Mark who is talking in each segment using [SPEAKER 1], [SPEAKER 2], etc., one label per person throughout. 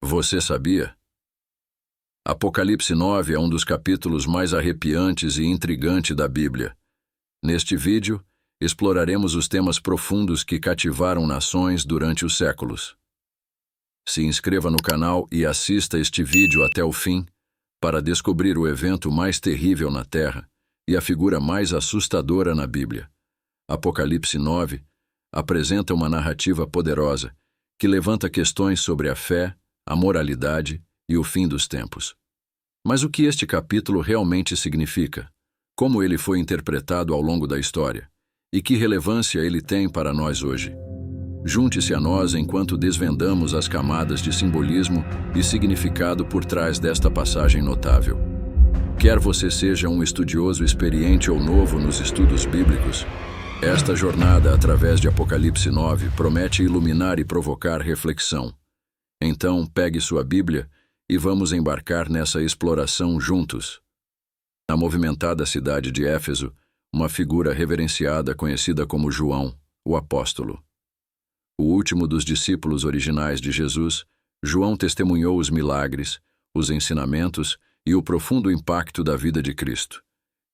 [SPEAKER 1] Você sabia? Apocalipse 9 é um dos capítulos mais arrepiantes e intrigantes da Bíblia. Neste vídeo, exploraremos os temas profundos que cativaram nações durante os séculos. Se inscreva no canal e assista este vídeo até o fim para descobrir o evento mais terrível na Terra e a figura mais assustadora na Bíblia. Apocalipse 9 apresenta uma narrativa poderosa que levanta questões sobre a fé, a moralidade e o fim dos tempos. Mas o que este capítulo realmente significa? Como ele foi interpretado ao longo da história? E que relevância ele tem para nós hoje? Junte-se a nós enquanto desvendamos as camadas de simbolismo e significado por trás desta passagem notável. Quer você seja um estudioso experiente ou novo nos estudos bíblicos, esta jornada através de Apocalipse 9 promete iluminar e provocar reflexão. Então, pegue sua Bíblia e vamos embarcar nessa exploração juntos. Na movimentada cidade de Éfeso, uma figura reverenciada conhecida como João, o apóstolo. O último dos discípulos originais de Jesus, João testemunhou os milagres, os ensinamentos e o profundo impacto da vida de Cristo.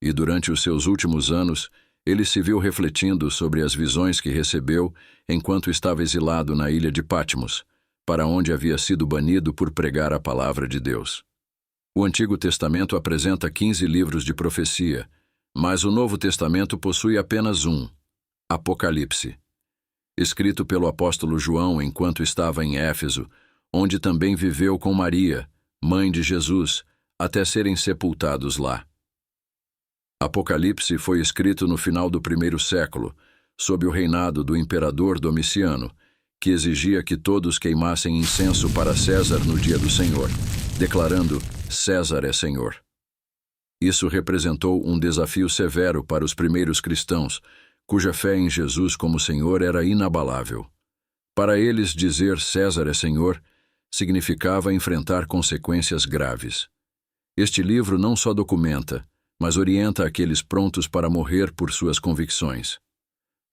[SPEAKER 1] E durante os seus últimos anos, ele se viu refletindo sobre as visões que recebeu enquanto estava exilado na ilha de Patmos, para onde havia sido banido por pregar a palavra de Deus. O Antigo Testamento apresenta 15 livros de profecia, mas o Novo Testamento possui apenas um, Apocalipse. Escrito pelo apóstolo João enquanto estava em Éfeso, onde também viveu com Maria, mãe de Jesus, até serem sepultados lá. Apocalipse foi escrito no final do primeiro século, sob o reinado do imperador Domiciano, que exigia que todos queimassem incenso para César no dia do Senhor, declarando: César é Senhor. Isso representou um desafio severo para os primeiros cristãos, cuja fé em Jesus como Senhor era inabalável. Para eles, dizer César é Senhor significava enfrentar consequências graves. Este livro não só documenta, mas orienta aqueles prontos para morrer por suas convicções.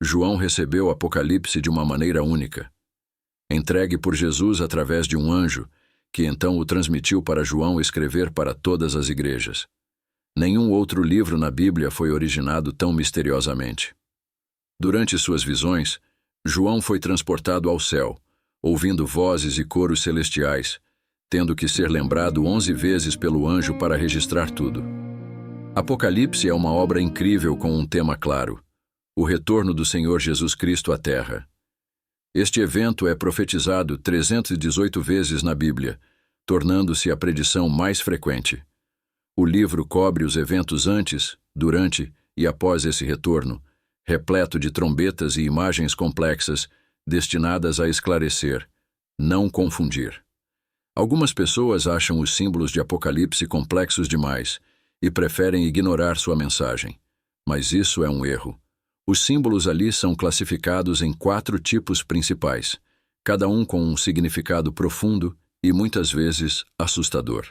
[SPEAKER 1] João recebeu o Apocalipse de uma maneira única. Entregue por Jesus através de um anjo, que então o transmitiu para João escrever para todas as igrejas. Nenhum outro livro na Bíblia foi originado tão misteriosamente. Durante suas visões, João foi transportado ao céu, ouvindo vozes e coros celestiais, tendo que ser lembrado 11 vezes pelo anjo para registrar tudo. Apocalipse é uma obra incrível com um tema claro: o retorno do Senhor Jesus Cristo à Terra. Este evento é profetizado 318 vezes na Bíblia, tornando-se a predição mais frequente. O livro cobre os eventos antes, durante e após esse retorno, repleto de trombetas e imagens complexas destinadas a esclarecer, não confundir. Algumas pessoas acham os símbolos de Apocalipse complexos demais e preferem ignorar sua mensagem. Mas isso é um erro. Os símbolos ali são classificados em 4 tipos principais, cada um com um significado profundo e muitas vezes assustador.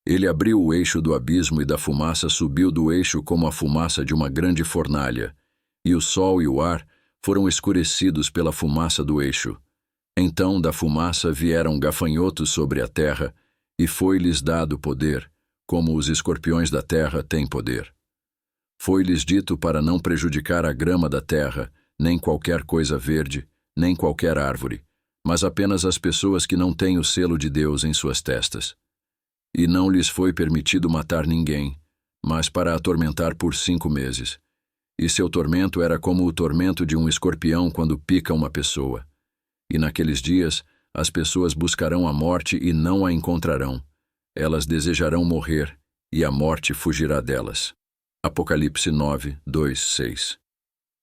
[SPEAKER 1] Ele abriu o eixo do abismo e da fumaça subiu do eixo como a fumaça de uma grande fornalha, e o sol e o ar foram escurecidos pela fumaça do eixo. Então da fumaça vieram gafanhotos sobre a terra, e foi-lhes dado poder, como os escorpiões da terra têm poder. Foi-lhes dito para não prejudicar a grama da terra, nem qualquer coisa verde, nem qualquer árvore, mas apenas as pessoas que não têm o selo de Deus em suas testas. E não lhes foi permitido matar ninguém, mas para atormentar por 5 meses. E seu tormento era como o tormento de um escorpião quando pica uma pessoa. E naqueles dias, as pessoas buscarão a morte e não a encontrarão. Elas desejarão morrer, e a morte fugirá delas. Apocalipse 9, 2, 6.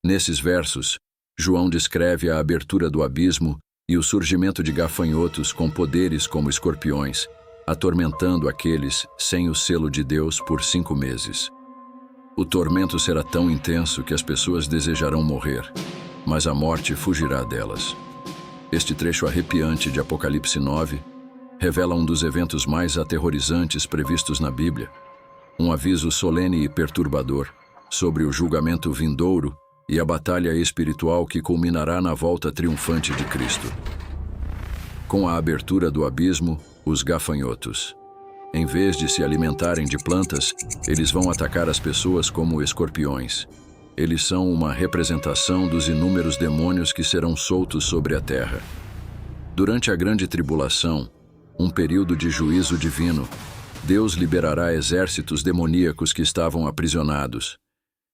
[SPEAKER 1] Nesses versos, João descreve a abertura do abismo e o surgimento de gafanhotos com poderes como escorpiões, atormentando aqueles sem o selo de Deus por 5 meses. O tormento será tão intenso que as pessoas desejarão morrer, mas a morte fugirá delas. Este trecho arrepiante de Apocalipse 9 revela um dos eventos mais aterrorizantes previstos na Bíblia, um aviso solene e perturbador sobre o julgamento vindouro e a batalha espiritual que culminará na volta triunfante de Cristo. Com a abertura do abismo, os gafanhotos. Em vez de se alimentarem de plantas, eles vão atacar as pessoas como escorpiões. Eles são uma representação dos inúmeros demônios que serão soltos sobre a terra. Durante a grande tribulação, um período de juízo divino, Deus liberará exércitos demoníacos que estavam aprisionados,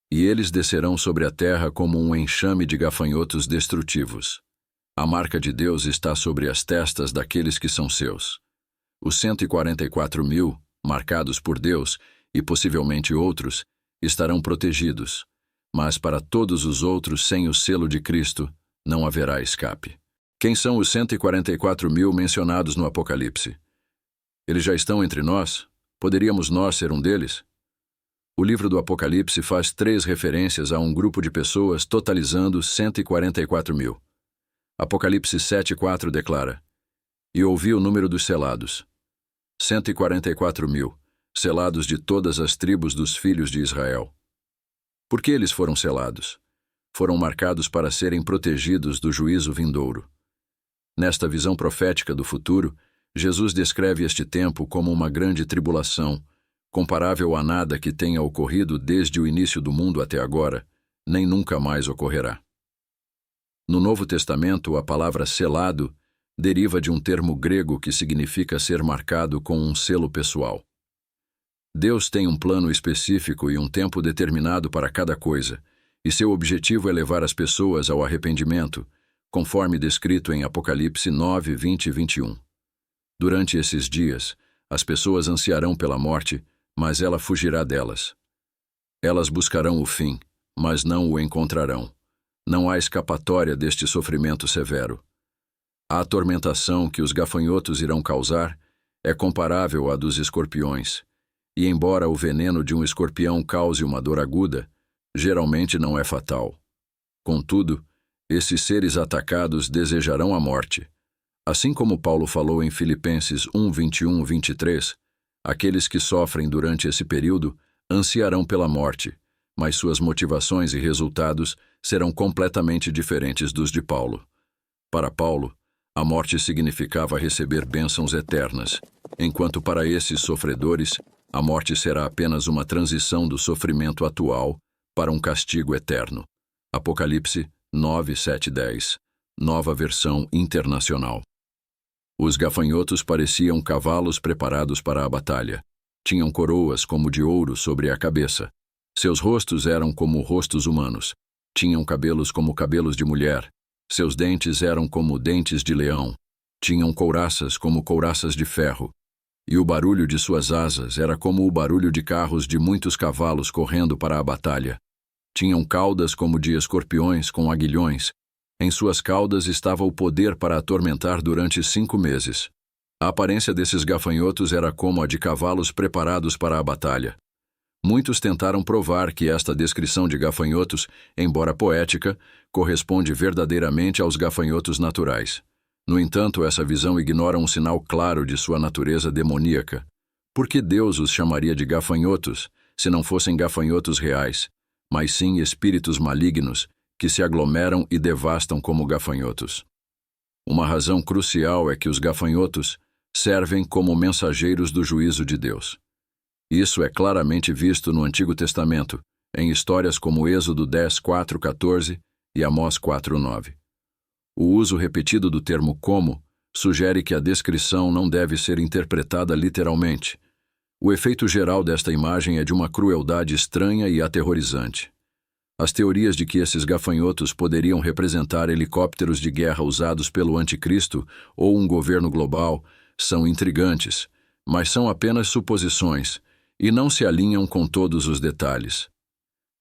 [SPEAKER 1] e eles descerão sobre a terra como um enxame de gafanhotos destrutivos. A marca de Deus está sobre as testas daqueles que são seus. Os 144.000, marcados por Deus, e possivelmente outros, estarão protegidos, mas para todos os outros sem o selo de Cristo, não haverá escape. Quem são os 144.000 mencionados no Apocalipse? Eles já estão entre nós? Poderíamos nós ser um deles? O livro do Apocalipse faz 3 referências a um grupo de pessoas totalizando 144.000. Apocalipse 7:4 declara: E ouvi o número dos selados. 144.000, selados de todas as tribos dos filhos de Israel. Por que eles foram selados? Foram marcados para serem protegidos do juízo vindouro. Nesta visão profética do futuro, Jesus descreve este tempo como uma grande tribulação, comparável a nada que tenha ocorrido desde o início do mundo até agora, nem nunca mais ocorrerá. No Novo Testamento, a palavra selado deriva de um termo grego que significa ser marcado com um selo pessoal. Deus tem um plano específico e um tempo determinado para cada coisa, e seu objetivo é levar as pessoas ao arrependimento, conforme descrito em Apocalipse 9, 20 e 21. Durante esses dias, as pessoas ansiarão pela morte, mas ela fugirá delas. Elas buscarão o fim, mas não o encontrarão. Não há escapatória deste sofrimento severo. A atormentação que os gafanhotos irão causar é comparável à dos escorpiões, e embora o veneno de um escorpião cause uma dor aguda, geralmente não é fatal. Contudo, esses seres atacados desejarão a morte. Assim como Paulo falou em Filipenses 1, 21 e 23, aqueles que sofrem durante esse período ansiarão pela morte, mas suas motivações e resultados serão completamente diferentes dos de Paulo. Para Paulo, a morte significava receber bênçãos eternas, enquanto para esses sofredores, a morte será apenas uma transição do sofrimento atual para um castigo eterno. Apocalipse 9, 7 e 10, Nova Versão Internacional. Os gafanhotos pareciam cavalos preparados para a batalha. Tinham coroas como de ouro sobre a cabeça. Seus rostos eram como rostos humanos. Tinham cabelos como cabelos de mulher. Seus dentes eram como dentes de leão. Tinham couraças como couraças de ferro. E o barulho de suas asas era como o barulho de carros de muitos cavalos correndo para a batalha. Tinham caudas como de escorpiões com aguilhões. Em suas caudas estava o poder para atormentar durante 5 meses. A aparência desses gafanhotos era como a de cavalos preparados para a batalha. Muitos tentaram provar que esta descrição de gafanhotos, embora poética, corresponde verdadeiramente aos gafanhotos naturais. No entanto, essa visão ignora um sinal claro de sua natureza demoníaca. Por que Deus os chamaria de gafanhotos, se não fossem gafanhotos reais, mas sim espíritos malignos, que se aglomeram e devastam como gafanhotos? Uma razão crucial é que os gafanhotos servem como mensageiros do juízo de Deus. Isso é claramente visto no Antigo Testamento, em histórias como Êxodo 10, 4, 14 e Amós 4, 9. O uso repetido do termo como sugere que a descrição não deve ser interpretada literalmente. O efeito geral desta imagem é de uma crueldade estranha e aterrorizante. As teorias de que esses gafanhotos poderiam representar helicópteros de guerra usados pelo anticristo ou um governo global são intrigantes, mas são apenas suposições e não se alinham com todos os detalhes.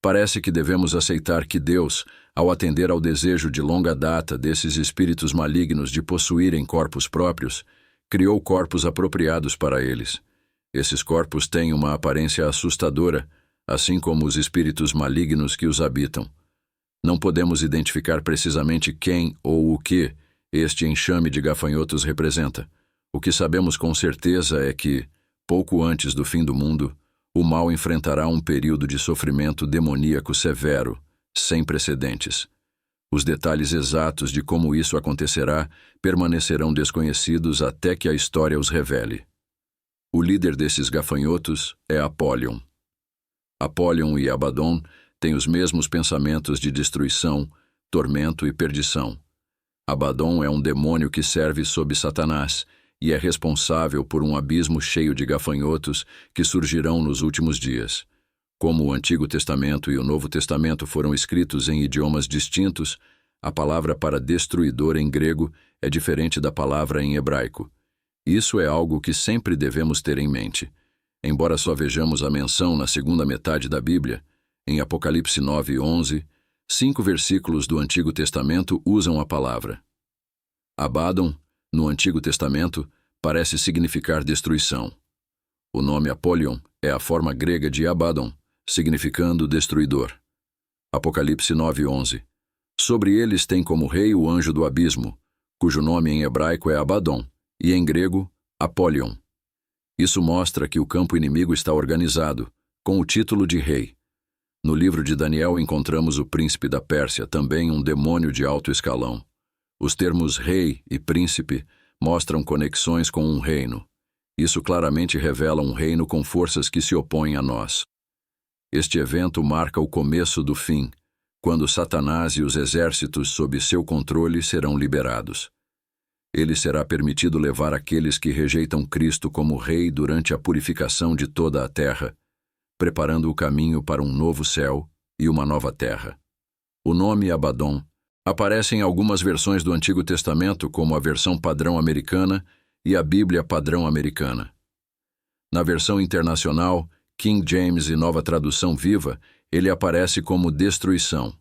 [SPEAKER 1] Parece que devemos aceitar que Deus, ao atender ao desejo de longa data desses espíritos malignos de possuírem corpos próprios, criou corpos apropriados para eles. Esses corpos têm uma aparência assustadora, assim como os espíritos malignos que os habitam. Não podemos identificar precisamente quem ou o que este enxame de gafanhotos representa. O que sabemos com certeza é que, pouco antes do fim do mundo, o mal enfrentará um período de sofrimento demoníaco severo, sem precedentes. Os detalhes exatos de como isso acontecerá permanecerão desconhecidos até que a história os revele. O líder desses gafanhotos é Apollyon. Apollyon e Abaddon têm os mesmos pensamentos de destruição, tormento e perdição. Abaddon é um demônio que serve sob Satanás e é responsável por um abismo cheio de gafanhotos que surgirão nos últimos dias. Como o Antigo Testamento e o Novo Testamento foram escritos em idiomas distintos, a palavra para destruidor em grego é diferente da palavra em hebraico. Isso é algo que sempre devemos ter em mente. Embora só vejamos a menção na segunda metade da Bíblia, em Apocalipse 9:11, 5 versículos do Antigo Testamento usam a palavra. Abaddon, no Antigo Testamento, parece significar destruição. O nome Apollyon é a forma grega de Abaddon, significando destruidor. Apocalipse 9:11. Sobre eles tem como rei o anjo do abismo, cujo nome em hebraico é Abaddon, e em grego, Apollyon. Isso mostra que o campo inimigo está organizado, com o título de rei. No livro de Daniel encontramos o príncipe da Pérsia, também um demônio de alto escalão. Os termos rei e príncipe mostram conexões com um reino. Isso claramente revela um reino com forças que se opõem a nós. Este evento marca o começo do fim, quando Satanás e os exércitos sob seu controle serão liberados. Ele será permitido levar aqueles que rejeitam Cristo como rei durante a purificação de toda a terra, preparando o caminho para um novo céu e uma nova terra. O nome Abaddon aparece em algumas versões do Antigo Testamento, como a versão padrão americana e a Bíblia padrão americana. Na versão internacional, King James e Nova Tradução Viva, ele aparece como destruição.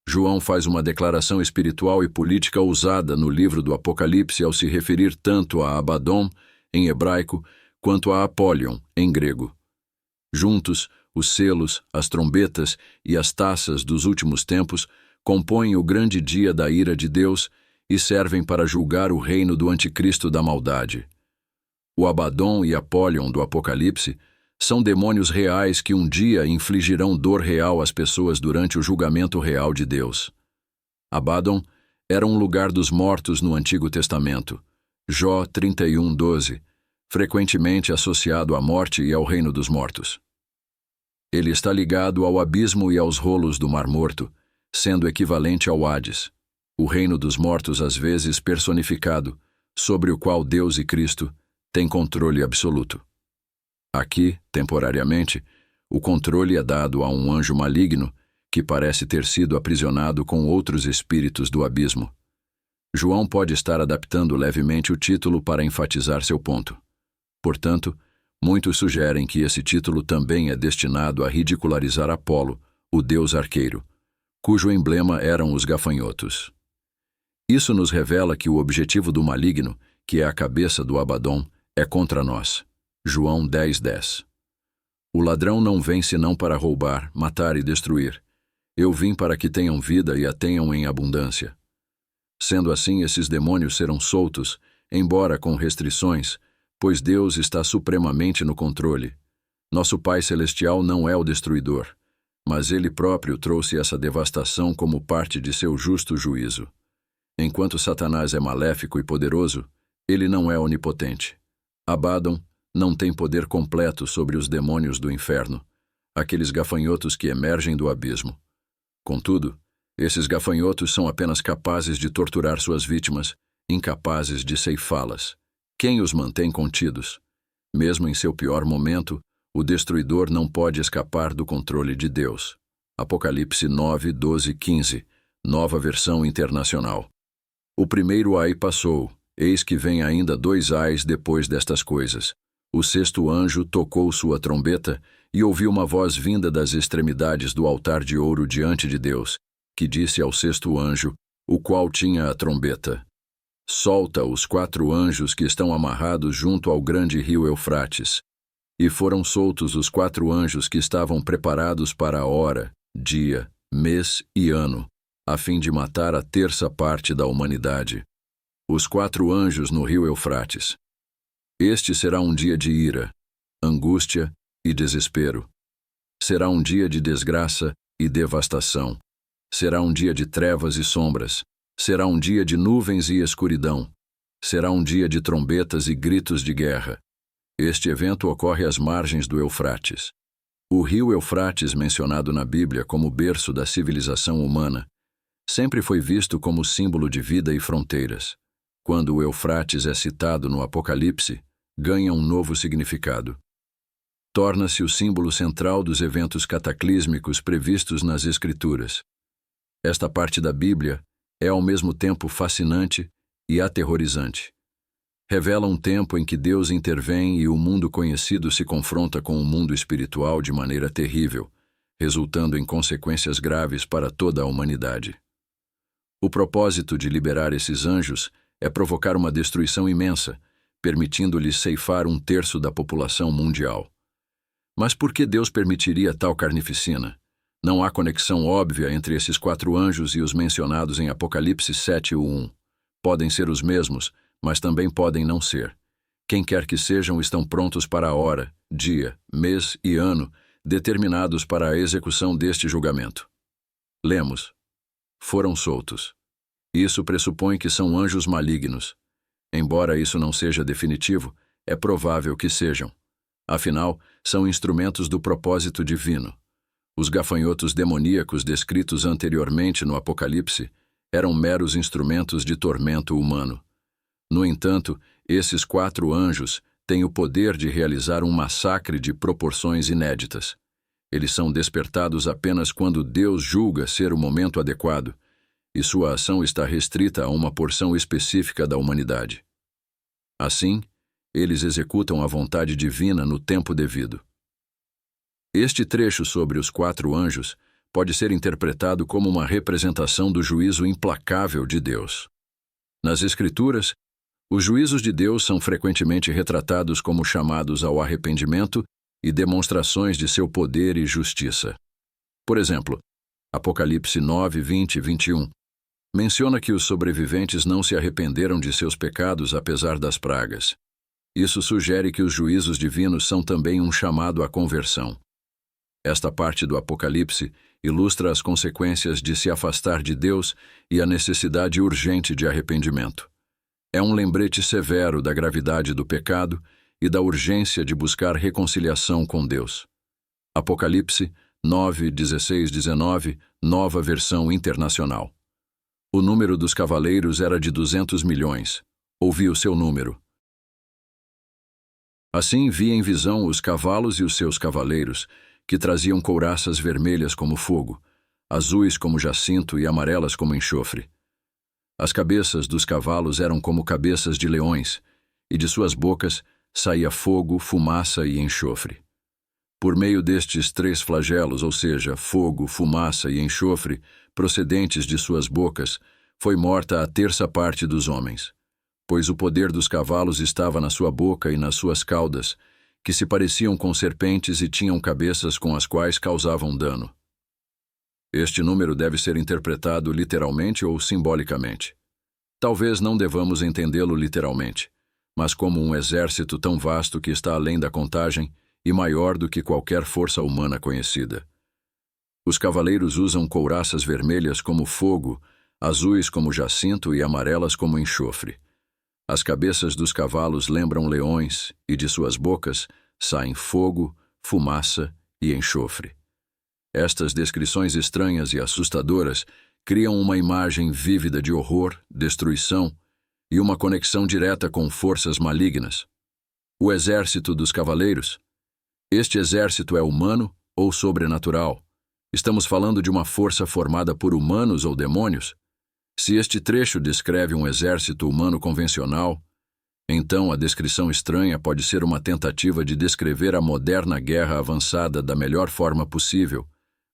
[SPEAKER 1] João faz uma declaração espiritual e política ousada no livro do Apocalipse ao se referir tanto a Abaddon, em hebraico, quanto a Apollyon, em grego. Juntos, os selos, as trombetas e as taças dos últimos tempos compõem o grande dia da ira de Deus e servem para julgar o reino do anticristo da maldade. O Abaddon e Apollyon do Apocalipse são demônios reais que um dia infligirão dor real às pessoas durante o julgamento real de Deus. Abaddon era um lugar dos mortos no Antigo Testamento, Jó 31:12, frequentemente associado à morte e ao reino dos mortos. Ele está ligado ao abismo e aos rolos do Mar Morto, sendo equivalente ao Hades, o reino dos mortos às vezes personificado, sobre o qual Deus e Cristo têm controle absoluto. Aqui, temporariamente, o controle é dado a um anjo maligno que parece ter sido aprisionado com outros espíritos do abismo. João pode estar adaptando levemente o título para enfatizar seu ponto. Portanto, muitos sugerem que esse título também é destinado a ridicularizar Apolo, o deus arqueiro, cujo emblema eram os gafanhotos. Isso nos revela que o objetivo do maligno, que é a cabeça do Abaddon, é contra nós. João 10:10. O ladrão não vem senão para roubar, matar e destruir. Eu vim para que tenham vida e a tenham em abundância. Sendo assim, esses demônios serão soltos, embora com restrições, pois Deus está supremamente no controle. Nosso Pai Celestial não é o destruidor, mas Ele próprio trouxe essa devastação como parte de seu justo juízo. Enquanto Satanás é maléfico e poderoso, ele não é onipotente. Abaddon não tem poder completo sobre os demônios do inferno, aqueles gafanhotos que emergem do abismo. Contudo, esses gafanhotos são apenas capazes de torturar suas vítimas, incapazes de ceifá-las. Quem os mantém contidos? Mesmo em seu pior momento, o destruidor não pode escapar do controle de Deus. Apocalipse 9:12-15, Nova Versão Internacional. O primeiro ai passou, eis que vem ainda 2 ais depois destas coisas. O 6º anjo tocou sua trombeta e ouviu uma voz vinda das extremidades do altar de ouro diante de Deus, que disse ao 6º anjo, o qual tinha a trombeta: solta os 4 anjos que estão amarrados junto ao grande rio Eufrates. E foram soltos os 4 anjos que estavam preparados para a hora, dia, mês e ano, a fim de matar a 1/3 parte da humanidade. Os 4 anjos no rio Eufrates. Este será um dia de ira, angústia e desespero. Será um dia de desgraça e devastação. Será um dia de trevas e sombras. Será um dia de nuvens e escuridão. Será um dia de trombetas e gritos de guerra. Este evento ocorre às margens do Eufrates. O rio Eufrates, mencionado na Bíblia como berço da civilização humana, sempre foi visto como símbolo de vida e fronteiras. Quando o Eufrates é citado no Apocalipse, ganha um novo significado. Torna-se o símbolo central dos eventos cataclísmicos previstos nas Escrituras. Esta parte da Bíblia é ao mesmo tempo fascinante e aterrorizante. Revela um tempo em que Deus intervém e o mundo conhecido se confronta com o mundo espiritual de maneira terrível, resultando em consequências graves para toda a humanidade. O propósito de liberar esses anjos é provocar uma destruição imensa, permitindo-lhes ceifar 1/3 da população mundial. Mas por que Deus permitiria tal carnificina? Não há conexão óbvia entre esses 4 anjos e os mencionados em Apocalipse 7:1. Podem ser os mesmos, mas também podem não ser. Quem quer que sejam estão prontos para a hora, dia, mês e ano determinados para a execução deste julgamento. Lemos: foram soltos. Isso pressupõe que são anjos malignos. Embora isso não seja definitivo, é provável que sejam. Afinal, são instrumentos do propósito divino. Os gafanhotos demoníacos descritos anteriormente no Apocalipse eram meros instrumentos de tormento humano. No entanto, esses 4 anjos têm o poder de realizar um massacre de proporções inéditas. Eles são despertados apenas quando Deus julga ser o momento adequado, e sua ação está restrita a uma porção específica da humanidade. Assim, eles executam a vontade divina no tempo devido. Este trecho sobre os 4 anjos pode ser interpretado como uma representação do juízo implacável de Deus. Nas Escrituras, os juízos de Deus são frequentemente retratados como chamados ao arrependimento e demonstrações de seu poder e justiça. Por exemplo, Apocalipse 9, 20 e 21 menciona que os sobreviventes não se arrependeram de seus pecados apesar das pragas. Isso sugere que os juízos divinos são também um chamado à conversão. Esta parte do Apocalipse ilustra as consequências de se afastar de Deus e a necessidade urgente de arrependimento. É um lembrete severo da gravidade do pecado e da urgência de buscar reconciliação com Deus. Apocalipse 9, 16, 19, Nova Versão Internacional. O número dos cavaleiros era de 200 milhões. Ouvi o seu número. Assim vi em visão os cavalos e os seus cavaleiros, que traziam couraças vermelhas como fogo, azuis como jacinto e amarelas como enxofre. As cabeças dos cavalos eram como cabeças de leões, e de suas bocas saía fogo, fumaça e enxofre. Por meio destes 3 flagelos, ou seja, fogo, fumaça e enxofre, procedentes de suas bocas, foi morta a 1/3 parte dos homens, pois o poder dos cavalos estava na sua boca e nas suas caudas, que se pareciam com serpentes e tinham cabeças com as quais causavam dano. Este número deve ser interpretado literalmente ou simbolicamente. Talvez não devamos entendê-lo literalmente, mas como um exército tão vasto que está além da contagem e maior do que qualquer força humana conhecida. Os cavaleiros usam couraças vermelhas como fogo, azuis como jacinto e amarelas como enxofre. As cabeças dos cavalos lembram leões e de suas bocas saem fogo, fumaça e enxofre. Estas descrições estranhas e assustadoras criam uma imagem vívida de horror, destruição e uma conexão direta com forças malignas. O exército dos cavaleiros. Este exército é humano ou sobrenatural? Estamos falando de uma força formada por humanos ou demônios? Se este trecho descreve um exército humano convencional, então a descrição estranha pode ser uma tentativa de descrever a moderna guerra avançada da melhor forma possível,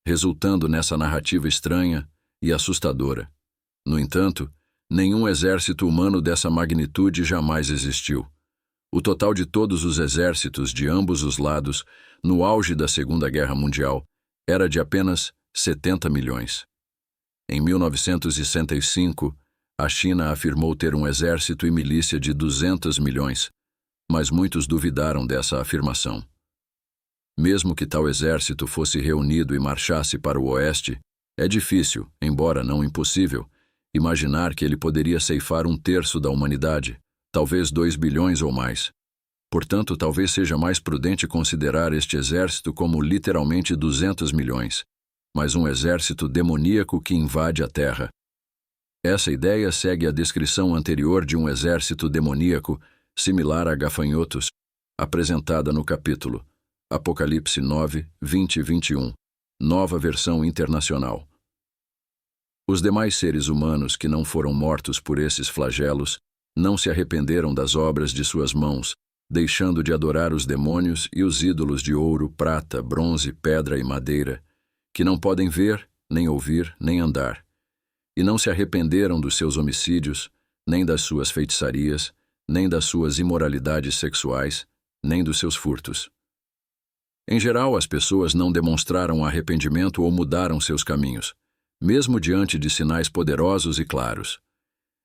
[SPEAKER 1] resultando nessa narrativa estranha e assustadora. No entanto, nenhum exército humano dessa magnitude jamais existiu. O total de todos os exércitos de ambos os lados, no auge da Segunda Guerra Mundial, era de apenas 70 milhões. Em 1965, a China afirmou ter um exército e milícia de 200 milhões, mas muitos duvidaram dessa afirmação. Mesmo que tal exército fosse reunido e marchasse para o oeste, É difícil, embora não impossível, imaginar que ele poderia ceifar 1/3 da humanidade, talvez 2 bilhões ou mais. Portanto, talvez seja mais prudente considerar este exército como literalmente 200 milhões, mas um exército demoníaco que invade a Terra. Essa ideia segue a descrição anterior de um exército demoníaco, similar a gafanhotos, apresentada no capítulo Apocalipse 9, 20 e 21, Nova Versão Internacional. Os demais seres humanos que não foram mortos por esses flagelos não se arrependeram das obras de suas mãos, deixando de adorar os demônios e os ídolos de ouro, prata, bronze, pedra e madeira, que não podem ver, nem ouvir, nem andar. E não se arrependeram dos seus homicídios, nem das suas feitiçarias, nem das suas imoralidades sexuais, nem dos seus furtos. Em geral, as pessoas não demonstraram arrependimento ou mudaram seus caminhos, mesmo diante de sinais poderosos e claros.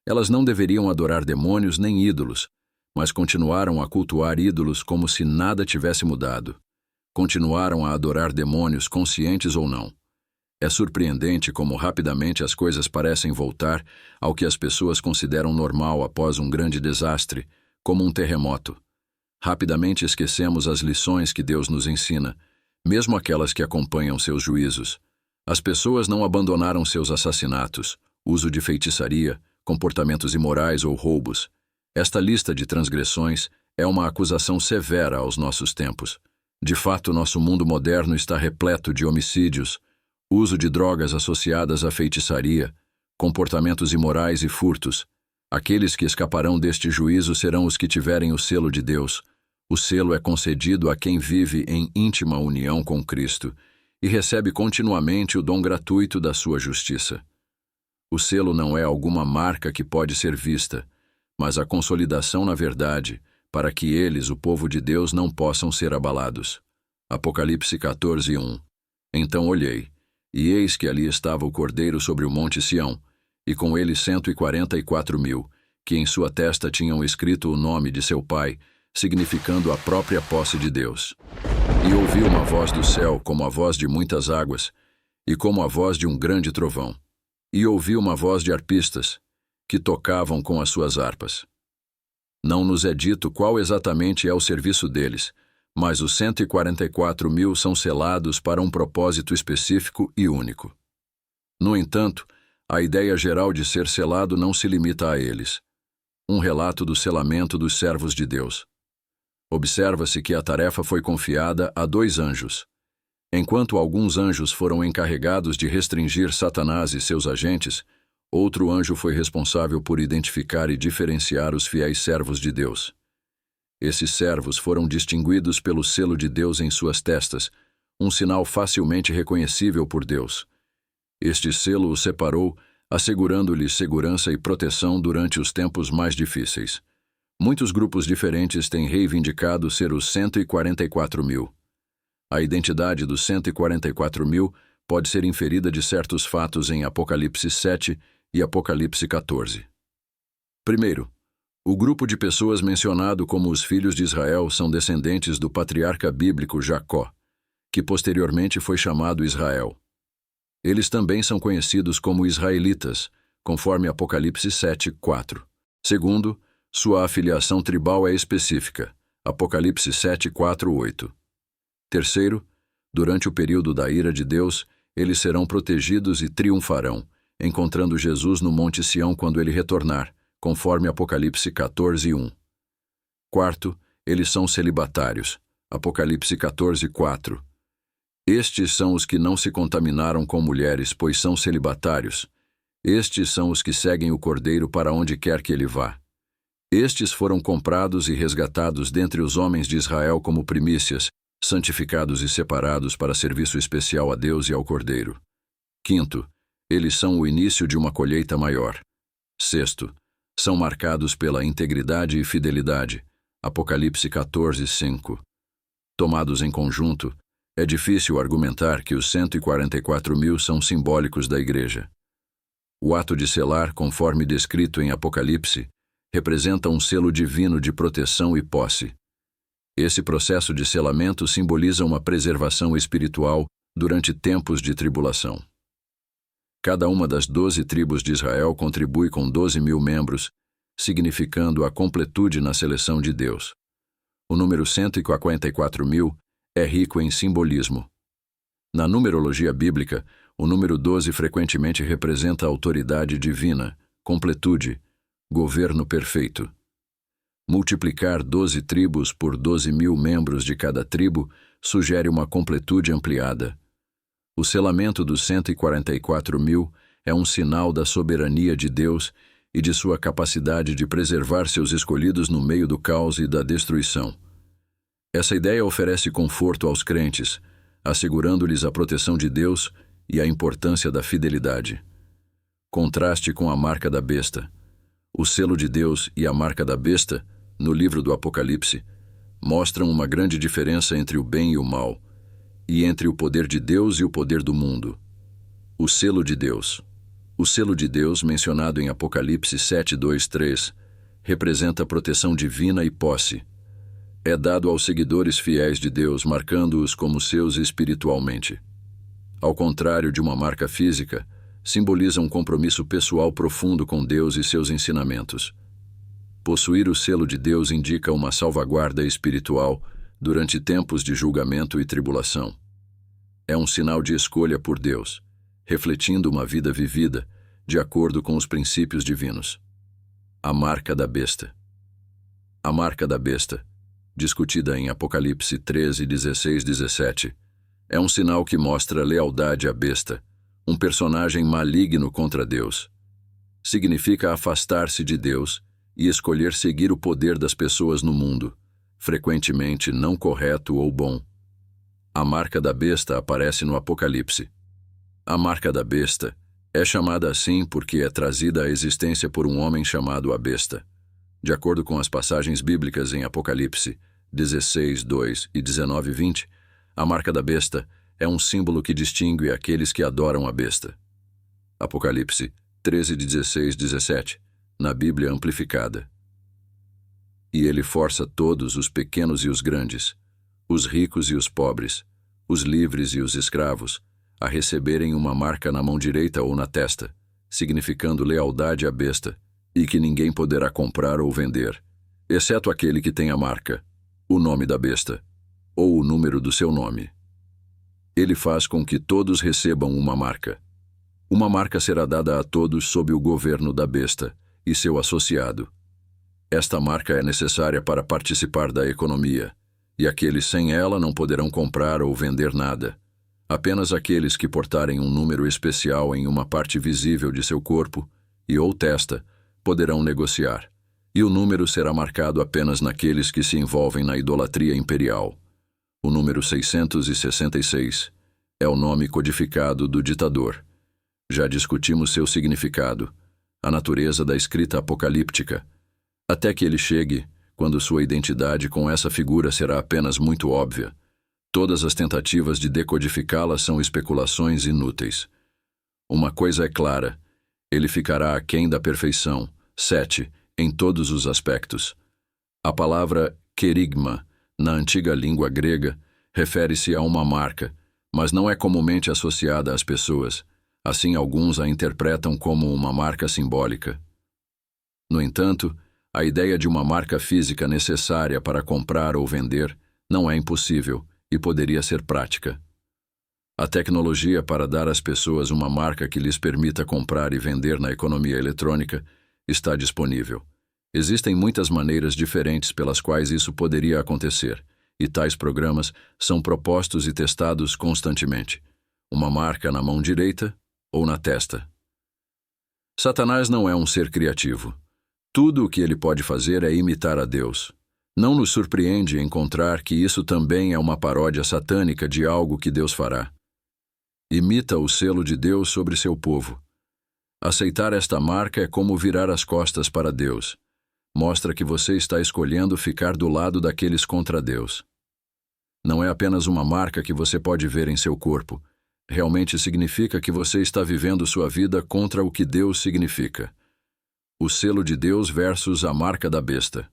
[SPEAKER 1] Elas não deveriam adorar demônios nem ídolos, mas continuaram a cultuar ídolos como se nada tivesse mudado. Continuaram a adorar demônios, conscientes ou não. É surpreendente como rapidamente as coisas parecem voltar ao que as pessoas consideram normal após um grande desastre, como um terremoto. Rapidamente esquecemos as lições que Deus nos ensina, mesmo aquelas que acompanham seus juízos. As pessoas não abandonaram seus assassinatos, uso de feitiçaria, comportamentos imorais ou roubos. Esta lista de transgressões é uma acusação severa aos nossos tempos. De fato, nosso mundo moderno está repleto de homicídios, uso de drogas associadas à feitiçaria, comportamentos imorais e furtos. Aqueles que escaparão deste juízo serão os que tiverem o selo de Deus. O selo é concedido a quem vive em íntima união com Cristo e recebe continuamente o dom gratuito da sua justiça. O selo não é alguma marca que pode ser vista, mas a consolidação na verdade, para que eles, o povo de Deus, não possam ser abalados. Apocalipse 14, 1. Então olhei, e eis que ali estava o Cordeiro sobre o monte Sião, e com ele 144.000, que em sua testa tinham escrito o nome de seu Pai, significando a própria posse de Deus. E ouvi uma voz do céu como a voz de muitas águas, e como a voz de um grande trovão. E ouvi uma voz de arpistas, que tocavam com as suas harpas. Não nos é dito qual exatamente é o serviço deles, mas os 144.000 são selados para um propósito específico e único. No entanto, a ideia geral de ser selado não se limita a eles. Um relato do selamento dos servos de Deus. Observa-se que a tarefa foi confiada a 2 anjos. Enquanto alguns anjos foram encarregados de restringir Satanás e seus agentes, outro anjo foi responsável por identificar e diferenciar os fiéis servos de Deus. Esses servos foram distinguidos pelo selo de Deus em suas testas, um sinal facilmente reconhecível por Deus. Este selo os separou, assegurando-lhes segurança e proteção durante os tempos mais difíceis. Muitos grupos diferentes têm reivindicado ser os 144.000. A identidade dos 144.000 pode ser inferida de certos fatos em Apocalipse 7 e Apocalipse 14. Primeiro, o grupo de pessoas mencionado como os filhos de Israel são descendentes do patriarca bíblico Jacó, que posteriormente foi chamado Israel. Eles também são conhecidos como israelitas, conforme Apocalipse 7, 4. Segundo, sua afiliação tribal é específica, Apocalipse 7, 4, 8. Terceiro, durante o período da ira de Deus, eles serão protegidos e triunfarão, encontrando Jesus no Monte Sião quando ele retornar, conforme Apocalipse 14, 1. Quarto, eles são celibatários, Apocalipse 14, 4. Estes são os que não se contaminaram com mulheres, pois são celibatários. Estes são os que seguem o Cordeiro para onde quer que ele vá. Estes foram comprados e resgatados dentre os homens de Israel como primícias, santificados e separados para serviço especial a Deus e ao Cordeiro. Quinto, eles são o início de uma colheita maior. Sexto, são marcados pela integridade e fidelidade, Apocalipse 14, 5. Tomados em conjunto, é difícil argumentar que os 144.000 são simbólicos da Igreja. O ato de selar, conforme descrito em Apocalipse, representa um selo divino de proteção e posse. Esse processo de selamento simboliza uma preservação espiritual durante tempos de tribulação. Cada uma das 12 tribos de Israel contribui com 12.000 membros, significando a completude na seleção de Deus. O número 144.000 é rico em simbolismo. Na numerologia bíblica, o número 12 frequentemente representa a autoridade divina, completude, governo perfeito. Multiplicar 12 tribos por 12.000 membros de cada tribo sugere uma completude ampliada. O selamento dos 144.000 é um sinal da soberania de Deus e de sua capacidade de preservar seus escolhidos no meio do caos e da destruição. Essa ideia oferece conforto aos crentes, assegurando-lhes a proteção de Deus e a importância da fidelidade. Contraste com a marca da besta. O selo de Deus e a marca da besta, no livro do Apocalipse, mostram uma grande diferença entre o bem e o mal, e entre o poder de Deus e o poder do mundo. O selo de Deus. O selo de Deus, mencionado em Apocalipse 7:2-3, representa proteção divina e posse. É dado aos seguidores fiéis de Deus, marcando-os como seus espiritualmente. Ao contrário de uma marca física, simboliza um compromisso pessoal profundo com Deus e seus ensinamentos. Possuir o selo de Deus indica uma salvaguarda espiritual durante tempos de julgamento e tribulação. É um sinal de escolha por Deus, refletindo uma vida vivida de acordo com os princípios divinos. A marca da besta. A marca da besta, discutida em Apocalipse 13:16-17, é um sinal que mostra lealdade à besta, um personagem maligno contra Deus. Significa afastar-se de Deus e escolher seguir o poder das pessoas no mundo, frequentemente não correto ou bom. A marca da besta aparece no Apocalipse. A marca da besta é chamada assim porque é trazida à existência por um homem chamado a besta. De acordo com as passagens bíblicas em Apocalipse 16:2 e 19:20, a marca da besta é um símbolo que distingue aqueles que adoram a besta. Apocalipse 13:16-17, na Bíblia Amplificada. E ele força todos, os pequenos e os grandes, os ricos e os pobres, os livres e os escravos, a receberem uma marca na mão direita ou na testa, significando lealdade à besta, e que ninguém poderá comprar ou vender, exceto aquele que tem a marca, o nome da besta, ou o número do seu nome. Ele faz com que todos recebam uma marca. Uma marca será dada a todos sob o governo da besta e seu associado. Esta marca é necessária para participar da economia, e aqueles sem ela não poderão comprar ou vender nada. Apenas aqueles que portarem um número especial em uma parte visível de seu corpo e ou testa poderão negociar, e o número será marcado apenas naqueles que se envolvem na idolatria imperial. O número 666 é o nome codificado do ditador. Já discutimos seu significado, a natureza da escrita apocalíptica, até que ele chegue, quando sua identidade com essa figura será apenas muito óbvia. Todas as tentativas de decodificá-la são especulações inúteis. Uma coisa é clara, ele ficará aquém da perfeição, 7, em todos os aspectos. A palavra querigma, na antiga língua grega, refere-se a uma marca, mas não é comumente associada às pessoas. Assim, alguns a interpretam como uma marca simbólica. No entanto, a ideia de uma marca física necessária para comprar ou vender não é impossível e poderia ser prática. A tecnologia para dar às pessoas uma marca que lhes permita comprar e vender na economia eletrônica está disponível. Existem muitas maneiras diferentes pelas quais isso poderia acontecer, e tais programas são propostos e testados constantemente. Uma marca na mão direita ou na testa. Satanás não é um ser criativo. Tudo o que ele pode fazer é imitar a Deus. Não nos surpreende encontrar que isso também é uma paródia satânica de algo que Deus fará. Imita o selo de Deus sobre seu povo. Aceitar esta marca é como virar as costas para Deus. Mostra que você está escolhendo ficar do lado daqueles contra Deus. Não é apenas uma marca que você pode ver em seu corpo. Realmente significa que você está vivendo sua vida contra o que Deus significa. O selo de Deus versus a marca da besta.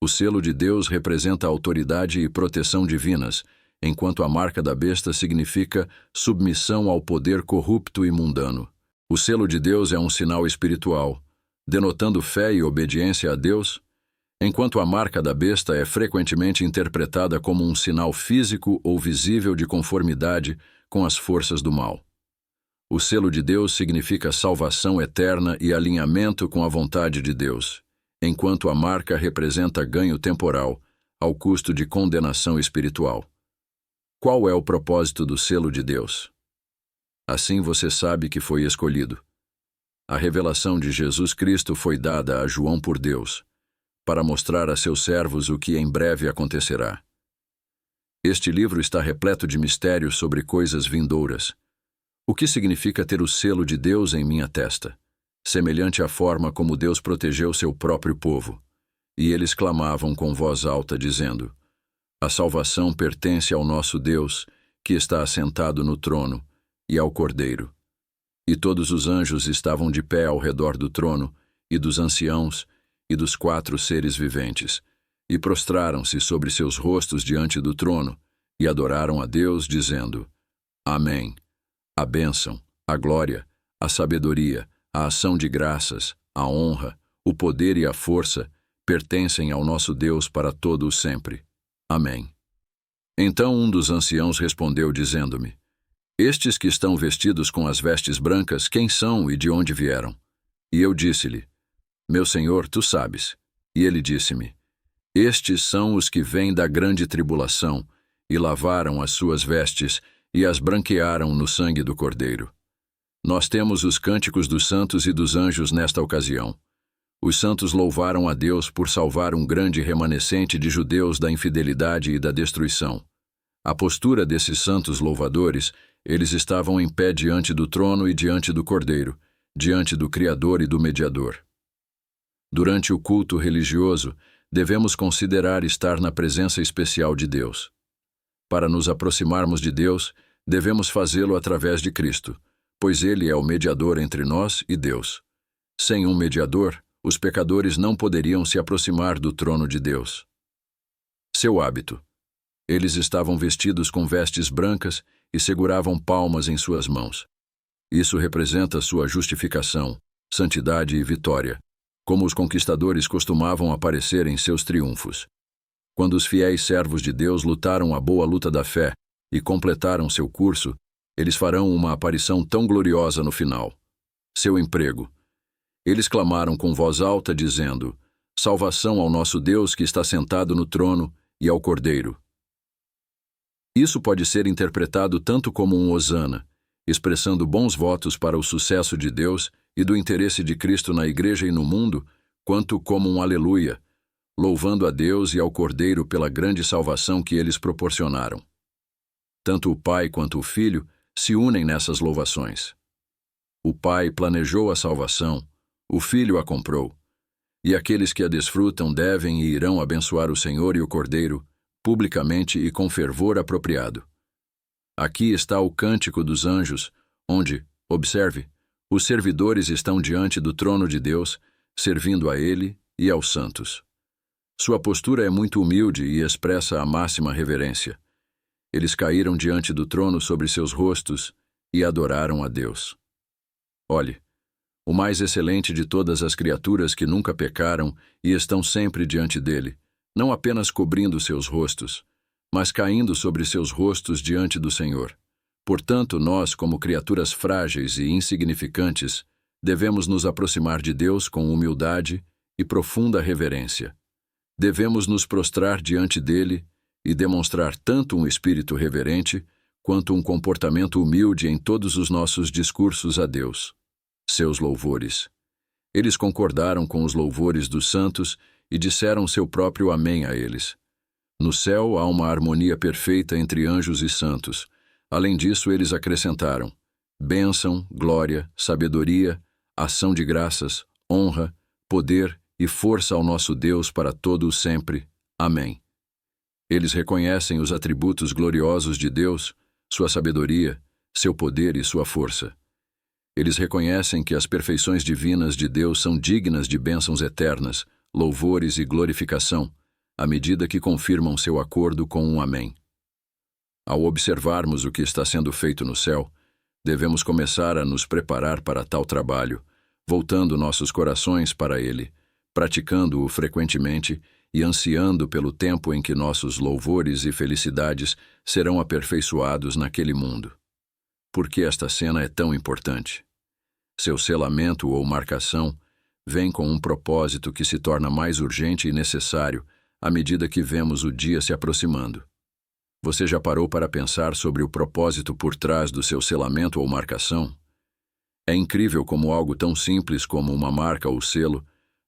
[SPEAKER 1] O selo de Deus representa autoridade e proteção divinas, enquanto a marca da besta significa submissão ao poder corrupto e mundano. O selo de Deus é um sinal espiritual, denotando fé e obediência a Deus, enquanto a marca da besta é frequentemente interpretada como um sinal físico ou visível de conformidade com as forças do mal. O selo de Deus significa salvação eterna e alinhamento com a vontade de Deus, enquanto a marca representa ganho temporal, ao custo de condenação espiritual. Qual é o propósito do selo de Deus? Assim você sabe que foi escolhido. A revelação de Jesus Cristo foi dada a João por Deus, para mostrar a seus servos o que em breve acontecerá. Este livro está repleto de mistérios sobre coisas vindouras. O que significa ter o selo de Deus em minha testa, semelhante à forma como Deus protegeu seu próprio povo? E eles clamavam com voz alta, dizendo: A salvação pertence ao nosso Deus, que está assentado no trono, e ao Cordeiro. E todos os anjos estavam de pé ao redor do trono, e dos anciãos, e dos 4 seres viventes, e prostraram-se sobre seus rostos diante do trono, e adoraram a Deus, dizendo: Amém. A bênção, a glória, a sabedoria, a ação de graças, a honra, o poder e a força pertencem ao nosso Deus para todo o sempre. Amém. Então um dos anciãos respondeu, dizendo-me: Estes que estão vestidos com as vestes brancas, quem são e de onde vieram? E eu disse-lhe: Meu senhor, tu sabes. E ele disse-me: Estes são os que vêm da grande tribulação, e lavaram as suas vestes, e as branquearam no sangue do Cordeiro. Nós temos os cânticos dos santos e dos anjos nesta ocasião. Os santos louvaram a Deus por salvar um grande remanescente de judeus da infidelidade e da destruição. A postura desses santos louvadores, eles estavam em pé diante do trono e diante do Cordeiro, diante do Criador e do Mediador. Durante o culto religioso, devemos considerar estar na presença especial de Deus. Para nos aproximarmos de Deus, devemos fazê-lo através de Cristo, pois Ele é o mediador entre nós e Deus. Sem um mediador, os pecadores não poderiam se aproximar do trono de Deus. Seu hábito. Eles estavam vestidos com vestes brancas e seguravam palmas em suas mãos. Isso representa sua justificação, santidade e vitória, como os conquistadores costumavam aparecer em seus triunfos. Quando os fiéis servos de Deus lutaram a boa luta da fé e completaram seu curso, eles farão uma aparição tão gloriosa no final. Seu emprego. Eles clamaram com voz alta, dizendo: Salvação ao nosso Deus que está sentado no trono e ao Cordeiro. Isso pode ser interpretado tanto como um hosana, expressando bons votos para o sucesso de Deus e do interesse de Cristo na igreja e no mundo, quanto como um aleluia, louvando a Deus e ao Cordeiro pela grande salvação que eles proporcionaram. Tanto o Pai quanto o Filho se unem nessas louvações. O Pai planejou a salvação, o Filho a comprou, e aqueles que a desfrutam devem e irão abençoar o Senhor e o Cordeiro, publicamente e com fervor apropriado. Aqui está o cântico dos anjos, onde, observe, os servidores estão diante do trono de Deus, servindo a Ele e aos santos. Sua postura é muito humilde e expressa a máxima reverência. Eles caíram diante do trono sobre seus rostos e adoraram a Deus. Olhe, o mais excelente de todas as criaturas que nunca pecaram e estão sempre diante dele, não apenas cobrindo seus rostos, mas caindo sobre seus rostos diante do Senhor. Portanto, nós, como criaturas frágeis e insignificantes, devemos nos aproximar de Deus com humildade e profunda reverência. Devemos nos prostrar diante dele e demonstrar tanto um espírito reverente quanto um comportamento humilde em todos os nossos discursos a Deus. Seus louvores. Eles concordaram com os louvores dos santos e disseram seu próprio amém a eles. No céu há uma harmonia perfeita entre anjos e santos. Além disso, eles acrescentaram: bênção, glória, sabedoria, ação de graças, honra, poder e força ao nosso Deus para todo o sempre. Amém. Eles reconhecem os atributos gloriosos de Deus, sua sabedoria, seu poder e sua força. Eles reconhecem que as perfeições divinas de Deus são dignas de bênçãos eternas, louvores e glorificação, à medida que confirmam seu acordo com um amém. Ao observarmos o que está sendo feito no céu, Devemos começar a nos preparar para tal trabalho, voltando nossos corações para Ele, praticando-o frequentemente e ansiando pelo tempo em que nossos louvores e felicidades serão aperfeiçoados naquele mundo. Por que esta cena é tão importante? Seu selamento ou marcação vem com um propósito que se torna mais urgente e necessário à medida que vemos o dia se aproximando. Você já parou para pensar sobre o propósito por trás do seu selamento ou marcação? É incrível como algo tão simples como uma marca ou selo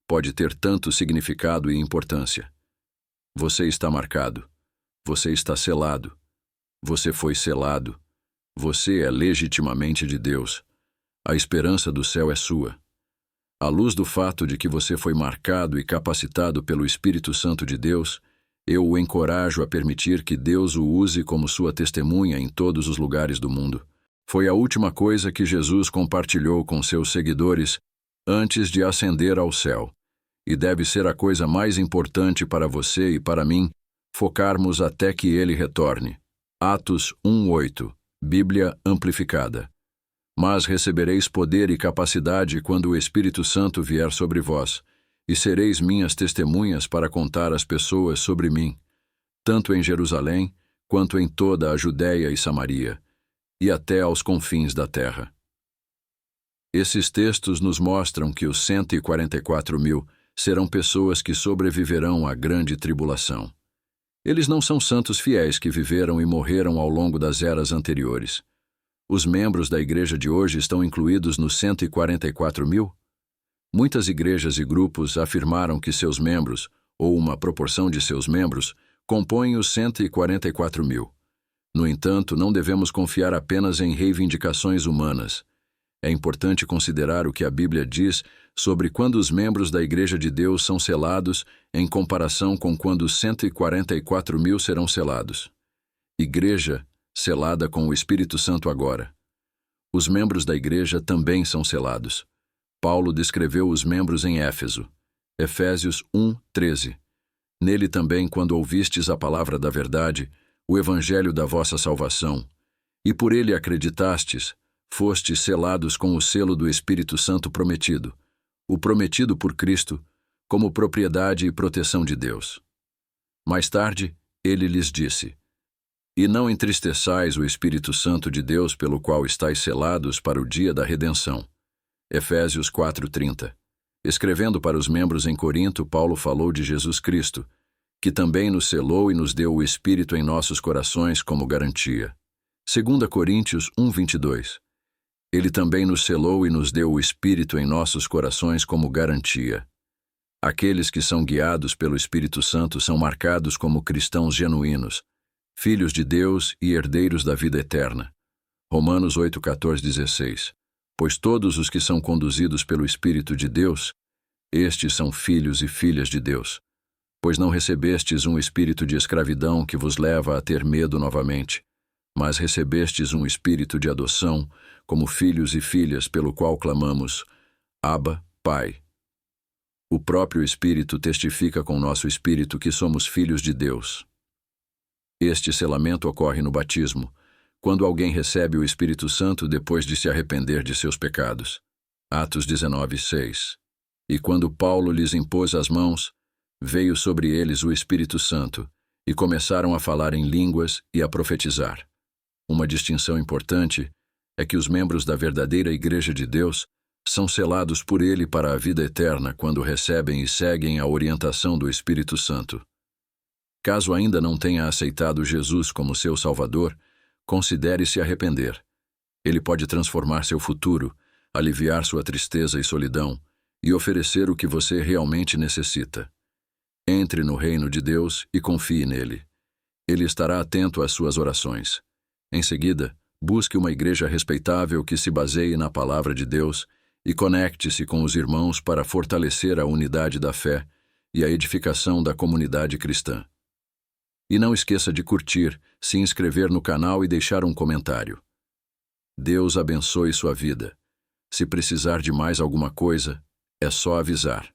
[SPEAKER 1] pode ter tanto significado e importância. Você está marcado. Você está selado. Você foi selado. Você é legitimamente de Deus. A esperança do céu é sua. À luz do fato de que você foi marcado e capacitado pelo Espírito Santo de Deus, eu o encorajo a permitir que Deus o use como sua testemunha em todos os lugares do mundo. Foi a última coisa que Jesus compartilhou com seus seguidores antes de ascender ao céu. E deve ser a coisa mais importante para você e para mim, focarmos até que ele retorne. Atos 1:8, Bíblia Amplificada. Mas recebereis poder e capacidade quando o Espírito Santo vier sobre vós, e sereis minhas testemunhas para contar às pessoas sobre mim, tanto em Jerusalém, quanto em toda a Judéia e Samaria, e até aos confins da terra. Esses textos nos mostram que os 144.000 serão pessoas que sobreviverão à grande tribulação. Eles não são santos fiéis que viveram e morreram ao longo das eras anteriores. Os membros da igreja de hoje estão incluídos nos 144.000? Muitas igrejas e grupos afirmaram que seus membros, ou uma proporção de seus membros, compõem os 144.000. No entanto, não devemos confiar apenas em reivindicações humanas. É importante considerar o que a Bíblia diz sobre quando os membros da Igreja de Deus são selados em comparação com quando os 144.000 serão selados. Igreja selada com o Espírito Santo agora. Os membros da Igreja também são selados. Paulo descreveu os membros em Éfeso. Efésios 1:13. Nele também, quando ouvistes a palavra da verdade, o evangelho da vossa salvação, e por ele acreditastes, fostes selados com o selo do Espírito Santo prometido, o prometido por Cristo, como propriedade e proteção de Deus. Mais tarde, ele lhes disse: E não entristeçais o Espírito Santo de Deus, pelo qual estáis selados para o dia da redenção. Efésios 4:30. Escrevendo para os membros em Corinto, Paulo falou de Jesus Cristo, que também nos selou e nos deu o Espírito em nossos corações como garantia. 2 Coríntios 1:22. Ele também nos selou e nos deu o Espírito em nossos corações como garantia. Aqueles que são guiados pelo Espírito Santo são marcados como cristãos genuínos, filhos de Deus e herdeiros da vida eterna. Romanos 8:14-16. Pois todos os que são conduzidos pelo Espírito de Deus, estes são filhos e filhas de Deus. Pois não recebestes um espírito de escravidão que vos leva a ter medo novamente, mas recebestes um espírito de adoção, como filhos e filhas, pelo qual clamamos: Abba, Pai. O próprio Espírito testifica com nosso espírito que somos filhos de Deus. Este selamento ocorre no batismo, quando alguém recebe o Espírito Santo depois de se arrepender de seus pecados. Atos 19:6. E quando Paulo lhes impôs as mãos, veio sobre eles o Espírito Santo, e começaram a falar em línguas e a profetizar. Uma distinção importante é que os membros da verdadeira Igreja de Deus são selados por ele para a vida eterna quando recebem e seguem a orientação do Espírito Santo. Caso ainda não tenha aceitado Jesus como seu Salvador, considere se arrepender. Ele pode transformar seu futuro, aliviar sua tristeza e solidão e oferecer o que você realmente necessita. Entre no reino de Deus e confie nele. Ele estará atento às suas orações. Em seguida, busque uma igreja respeitável que se baseie na palavra de Deus e conecte-se com os irmãos para fortalecer a unidade da fé e a edificação da comunidade cristã. E não esqueça de curtir, se inscrever no canal e deixar um comentário. Deus abençoe sua vida. Se precisar de mais alguma coisa, é só avisar.